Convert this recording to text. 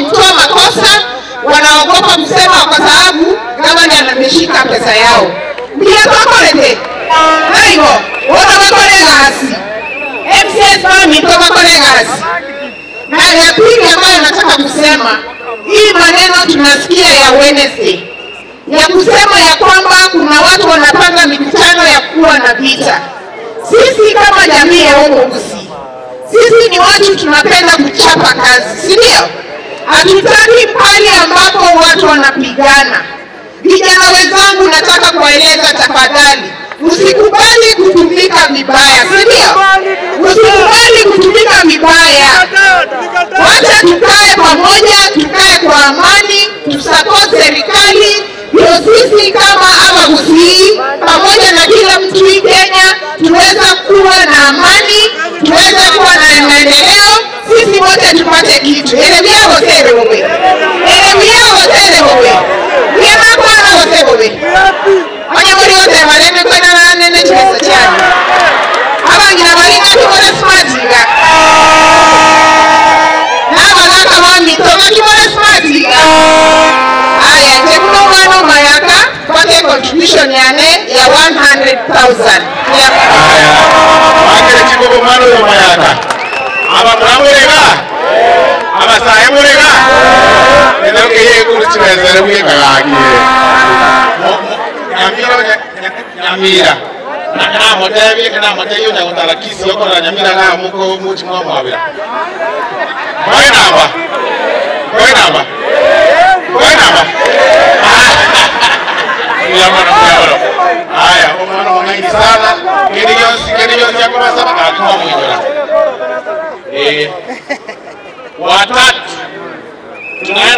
wakitoa makosa wanaogopa kusema kwa sababu gavana ameshika pesa yao. Ndio tukolete. Haigo, wanakolegasi. MCS mami tukolegasi. Na ya pili ambayo nataka kusema, hii maneno tunasikia ya Wednesday ya kusema ya kwamba kuna watu wanapanga mikutano ya kuwa na vita. Sisi kama jamii ya Gusii, sisi ni watu tunapenda kuchapa kazi, si ndio? Hatutaki pale ambapo watu wanapigana. Vijana wenzangu, nataka kueleza tafadhali, usikubali kutumika vibaya, si ndio? Usikubali kutumika vibaya. Wacha tukae pamoja, tukae kwa amani, tusupport serikali. Ndio sisi kama Gusii pamoja na kila mtu hii Kenya tuweza kuwa na amani, tuweza kuwa na maendeleo, sisi wote tupate kitu. Elebia wote wewe. Elebia wote wewe. Niema kwa wote wewe. Wanya mwili wote waleme kwa na nene chesa chani. Haba ngina walina kimona smartiga. Na walaka wami toka kimona smartiga. Aya, tekuno wano mayaka kwa contribution yane ya 100,000. Aya, wakile chikobo mano ya mayaka. Aba murega? Aba sae murega? Ndio keye kulichwezere mwe kagagie. Nyamira. Na motevi kana moteyo na utarakisi yoko na Nyamira ga muko muchi mwa mwabira. Boinaba. Haya, omwana mwangi sana. Kedi yako masaba akuma mwenjora. Watatu tunaenda